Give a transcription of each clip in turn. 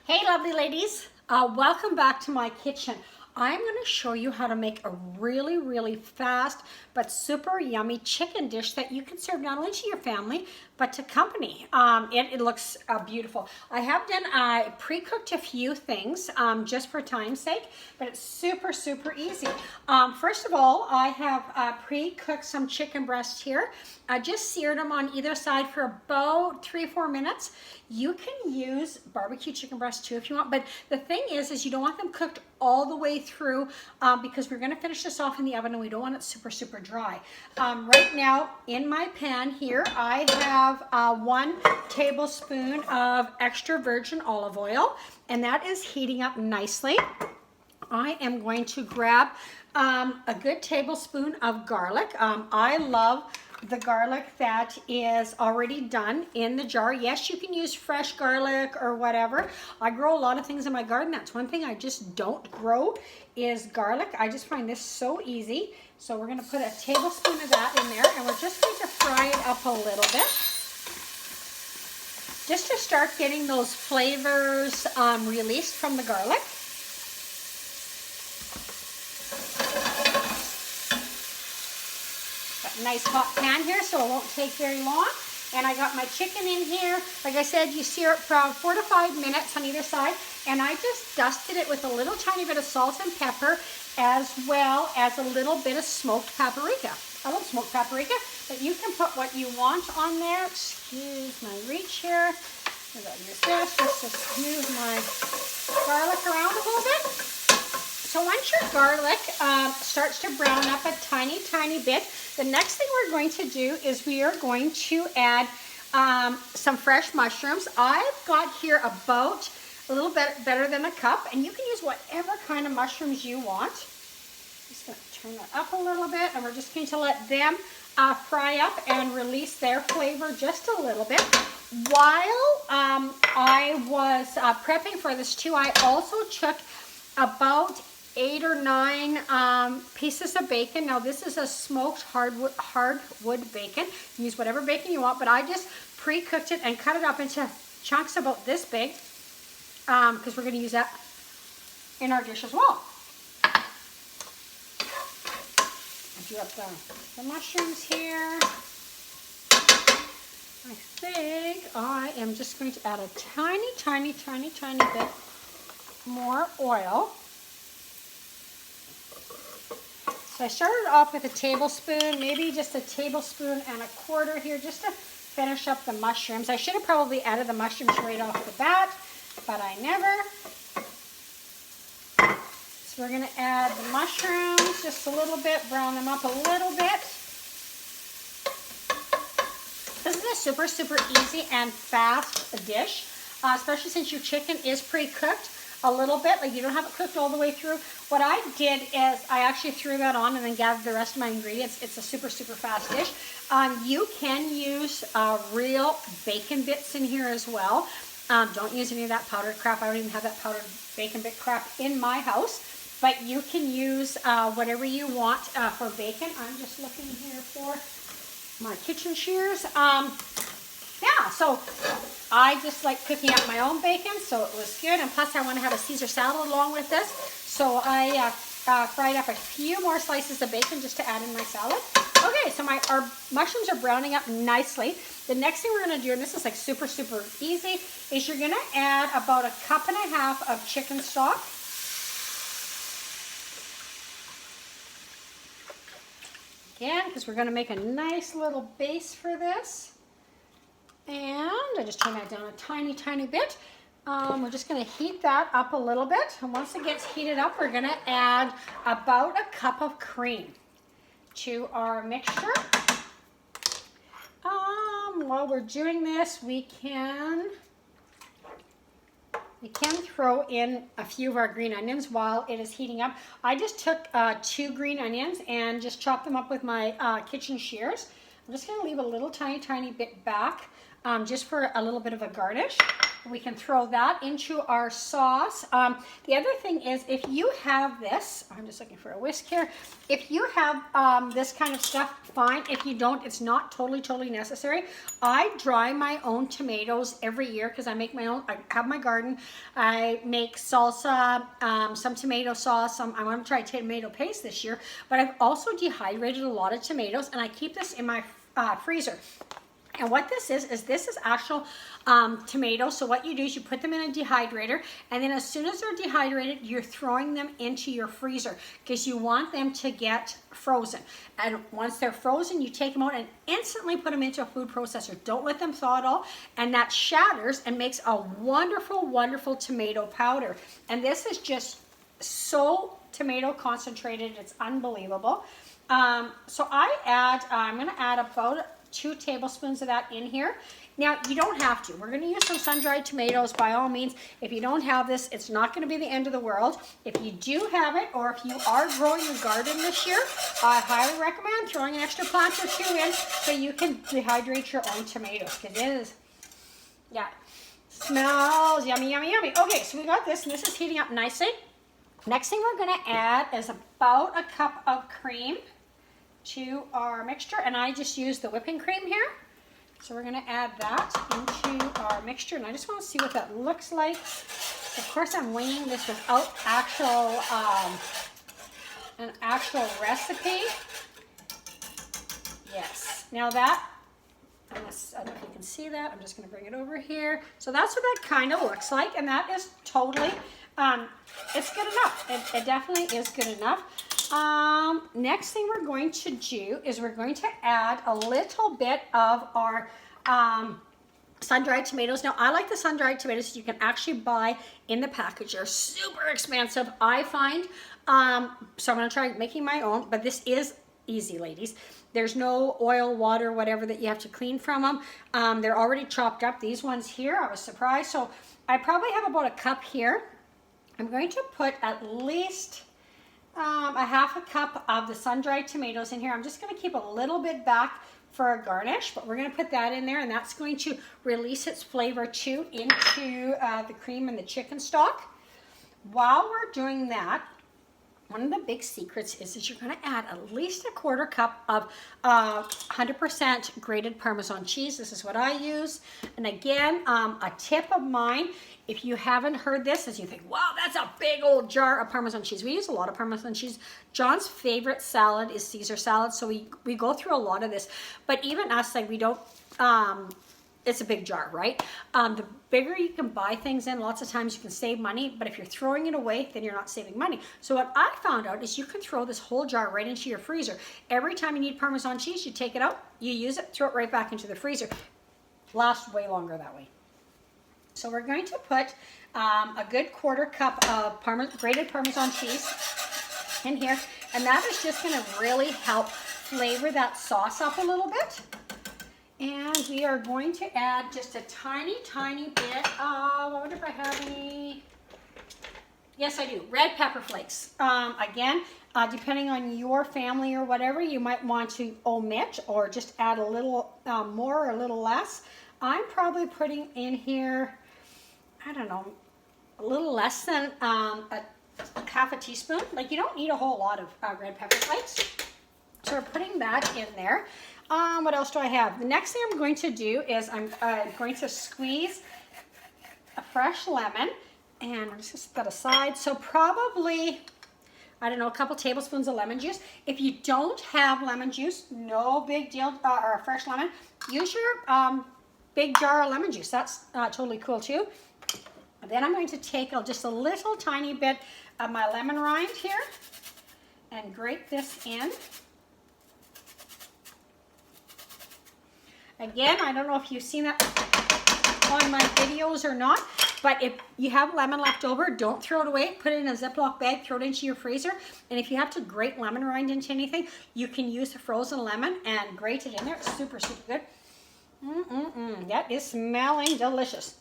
Hey lovely ladies, welcome back to my kitchen. I'm going to show you how to make a really fast but super yummy chicken dish that you can serve not only to your family but to company. It looks beautiful. I have done pre-cooked a few things just for time's sake, but it's super easy. First of all, I have pre-cooked some chicken breasts here. I just seared them on either side for about 3-4 minutes. You can use barbecue chicken breast too if you want, but the thing is you don't want them cooked all the way through because we're going to finish this off in the oven and we don't want it super dry. Right now in my pan here I have 1 tablespoon of extra virgin olive oil, and that is heating up nicely. I am going to grab a good tablespoon of garlic. I love the garlic that is already done in the jar. Yes, you can use fresh garlic or whatever. I grow a lot of things in my garden. That's one thing I just don't grow is garlic. I just find this so easy. So we're going to put a tablespoon of that in there, and we're just going to fry it up a little bit, just to start getting those flavors released from the garlic. Nice hot pan here, so it won't take very long. And I got my chicken in here. Like I said, you sear it from 4 to 5 minutes on either side, and I just dusted it with a little tiny bit of salt and pepper, as well as a little bit of smoked paprika. I love smoked paprika, but you can put what you want on there. Excuse my reach here. I'm gonna use this just to smooth my garlic around a little bit. So once your garlic starts to brown up a tiny bit, the next thing we're going to do is we are going to add some fresh mushrooms. I've got here about a little bit better than a cup, and you can use whatever kind of mushrooms you want. Just going to turn that up a little bit, and we're just going to let them fry up and release their flavor just a little bit. While I was prepping for this too, I also took about 8 or 9 pieces of bacon. Now this is a smoked hardwood bacon. Use whatever bacon you want, but I just pre-cooked it and cut it up into chunks about this big because we're going to use that in our dish as well. I'll do up the mushrooms here. I think I am just going to add a tiny bit more oil. So I started off with a tablespoon, maybe just a tablespoon and a quarter here, just to finish up the mushrooms. I should have probably added the mushrooms right off the bat, but I never. So we're going to add the mushrooms just a little bit, brown them up a little bit. This is a super easy and fast dish, especially since your chicken is pre-cooked a little bit, like you don't have it cooked all the way through. What I did is I actually threw that on and then gathered the rest of my ingredients. It's a super fast dish. You can use real bacon bits in here as well. Don't use any of that powdered crap. I don't even have that powdered bacon bit crap in my house, but you can use whatever you want for bacon. I'm just looking here for my kitchen shears. Yeah, so I just like cooking up my own bacon, so it was good. And plus I want to have a Caesar salad along with this. So I fried up a few more slices of bacon just to add in my salad. Okay, so our mushrooms are browning up nicely. The next thing we're going to do, and this is like super easy, is you're going to add about 1.5 cups of chicken stock. Again, because we're going to make a nice little base for this. And I just turn that down a tiny bit. We're just going to heat that up a little bit. And once it gets heated up, we're going to add about 1 cup of cream to our mixture. While we're doing this, we can throw in a few of our green onions while it is heating up. I just took 2 green onions and just chopped them up with my kitchen shears. I'm just going to leave a little tiny bit back just for a little bit of a garnish. We can throw that into our sauce. The other thing is, if you have this, I'm just looking for a whisk here. If you have this kind of stuff, fine. If you don't, it's not totally necessary. I dry my own tomatoes every year because I make my own. I have my garden. I make salsa, some tomato sauce. I want to try tomato paste this year, but I've also dehydrated a lot of tomatoes, and I keep this in my freezer. And what this is this is actual tomatoes. So what you do is you put them in a dehydrator, and then as soon as they're dehydrated, you're throwing them into your freezer because you want them to get frozen. And once they're frozen, you take them out and instantly put them into a food processor. Don't let them thaw at all. And that shatters and makes a wonderful tomato powder. And this is just so tomato concentrated. It's unbelievable. So I'm going to add about 2 tablespoons of that in here. Now, you don't have to. We're going to use some sun-dried tomatoes by all means. If you don't have this, it's not going to be the end of the world. If you do have it, or if you are growing your garden this year, I highly recommend throwing an extra plant or 2 in so you can dehydrate your own tomatoes, because it is, yeah, smells yummy. Okay, so we got this, and this is heating up nicely. Next thing we're going to add is about a cup of cream to our mixture, and I just use the whipping cream here. So we're going to add that into our mixture, and I just want to see what that looks like. Of course, I'm winging this without an actual recipe. Yes. Now that, I don't know if you can see that. I'm just going to bring it over here. So that's what that kind of looks like, and that is totally, it's good enough. It definitely is good enough. Next thing we're going to do is we're going to add a little bit of our sun-dried tomatoes. Now, I like the sun-dried tomatoes you can actually buy in the package. They're super expensive, I find. So I'm going to try making my own, but this is easy, ladies. There's no oil, water, whatever that you have to clean from them. They're already chopped up. These ones here, I was surprised. So I probably have about a cup here. I'm going to put at least a half a cup of the sun-dried tomatoes in here. I'm just going to keep a little bit back for a garnish, but we're going to put that in there, and that's going to release its flavor too into the cream and the chicken stock. While we're doing that, one of the big secrets is you're going to add at least a quarter cup of 100% grated Parmesan cheese. This is what I use. And again, a tip of mine, if you haven't heard this, as you think, wow, that's a big old jar of Parmesan cheese. We use a lot of Parmesan cheese. John's favorite salad is Caesar salad, so we go through a lot of this. But even us, like, we don't, it's a big jar, right? The bigger you can buy things in, lots of times you can save money, but if you're throwing it away, then you're not saving money. So what I found out is you can throw this whole jar right into your freezer. Every time you need Parmesan cheese, you take it out, you use it, throw it right back into the freezer. Lasts way longer that way. So we're going to put a good quarter cup of grated Parmesan cheese in here, and that is just going to really help flavor that sauce up a little bit. And we are going to add just a tiny bit of, I wonder if I have any, yes I do, red pepper flakes. Again, depending on your family or whatever, you might want to omit or just add a little more or a little less. I'm probably putting in here, I don't know, a little less than half a teaspoon. Like, you don't need a whole lot of red pepper flakes. So we're putting that in there. What else do I have? The next thing I'm going to do is I'm going to squeeze a fresh lemon, and I'm just going to set that aside. So probably, I don't know, a couple tablespoons of lemon juice. If you don't have lemon juice, no big deal, or a fresh lemon, use your big jar of lemon juice. That's totally cool too. And then I'm going to take just a little tiny bit of my lemon rind here and grate this in. Again, I don't know if you've seen that on my videos or not, but if you have lemon left over, don't throw it away. Put it in a Ziploc bag, throw it into your freezer. And if you have to grate lemon rind into anything, you can use a frozen lemon and grate it in there. It's super good. That is smelling delicious.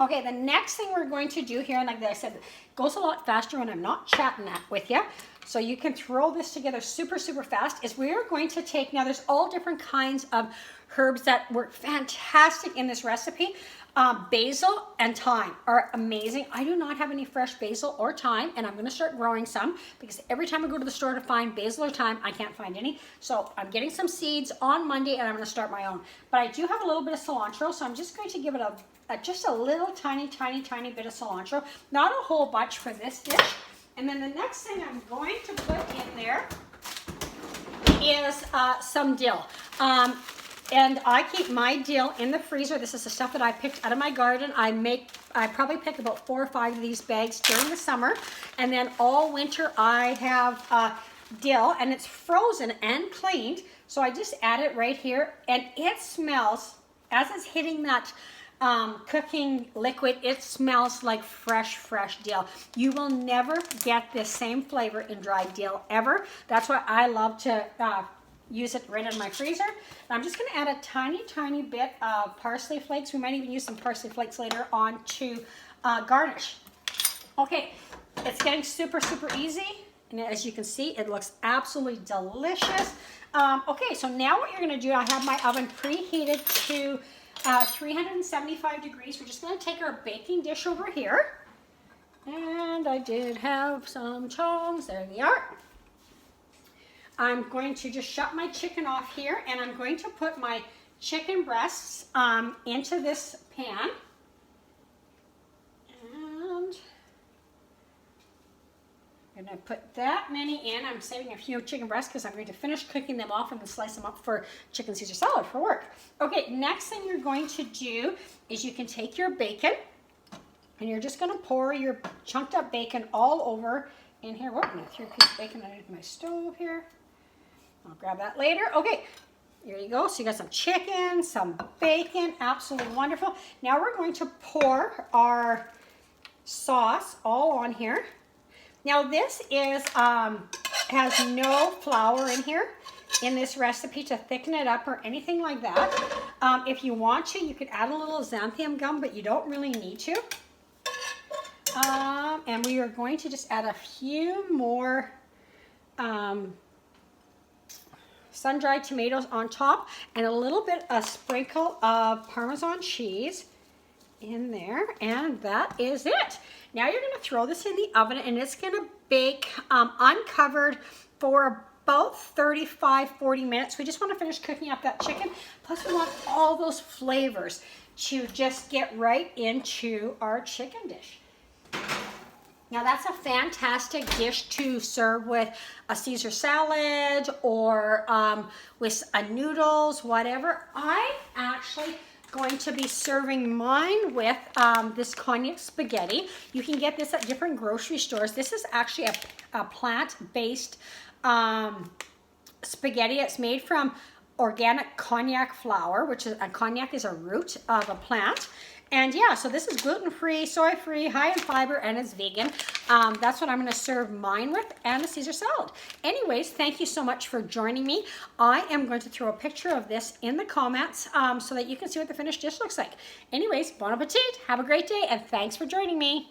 Okay, the next thing we're going to do here, and like I said, it goes a lot faster when I'm not chatting that with you, so you can throw this together super fast, is we're going to take, now there's all different kinds of herbs that work fantastic in this recipe. Basil and thyme are amazing. I do not have any fresh basil or thyme, and I'm going to start growing some because every time I go to the store to find basil or thyme, I can't find any. So I'm getting some seeds on Monday, and I'm going to start my own. But I do have a little bit of cilantro, so I'm just going to give it just a little tiny bit of cilantro. Not a whole bunch for this dish. And then the next thing I'm going to put in there is some dill. And I keep my dill in the freezer. This is the stuff that I picked out of my garden. I probably pick about 4 or 5 of these bags during the summer. And then all winter I have dill, and it's frozen and cleaned. So I just add it right here, and it smells, as it's hitting that cooking liquid, it smells like fresh dill. You will never get this same flavor in dried dill ever. That's why I love to use it right in my freezer. I'm just going to add a tiny bit of parsley flakes. We might even use some parsley flakes later on to garnish. Okay, it's getting super easy, and as you can see, it looks absolutely delicious. Okay, so now what you're going to do, I have my oven preheated to 375 degrees. We're just going to take our baking dish over here, and I did have some tongs. There they are. I'm going to just shut my chicken off here, and I'm going to put my chicken breasts into this pan. And I'm going to put that many in. I'm saving a few chicken breasts because I'm going to finish cooking them off and then slice them up for chicken Caesar salad for work. Okay, next thing you're going to do is you can take your bacon, and you're just going to pour your chunked up bacon all over in here. Whoop, I'm going to throw a piece of bacon underneath my stove here. I'll grab that later. Okay, here you go. So you got some chicken, some bacon, absolutely wonderful. Now we're going to pour our sauce all on here. Now this is has no flour in here in this recipe to thicken it up or anything like that. If you want to, you could add a little xanthan gum, but you don't really need to. And we are going to just add a few more sun-dried tomatoes on top, and a little bit, a sprinkle of Parmesan cheese in there, and that is it. Now you're going to throw this in the oven, and it's going to bake uncovered for about 35-40 minutes. We just want to finish cooking up that chicken, plus we want all those flavors to just get right into our chicken dish. Now that's a fantastic dish to serve with a Caesar salad or with noodles, whatever. I'm actually going to be serving mine with this cognac spaghetti. You can get this at different grocery stores. This is actually a plant-based spaghetti. It's made from organic cognac flour, which is, cognac is a root of a plant. And yeah, so this is gluten-free, soy-free, high in fiber, and it's vegan. That's what I'm going to serve mine with, and the Caesar salad. Anyways, thank you so much for joining me. I am going to throw a picture of this in the comments so that you can see what the finished dish looks like. Anyways, bon appetit, have a great day, and thanks for joining me.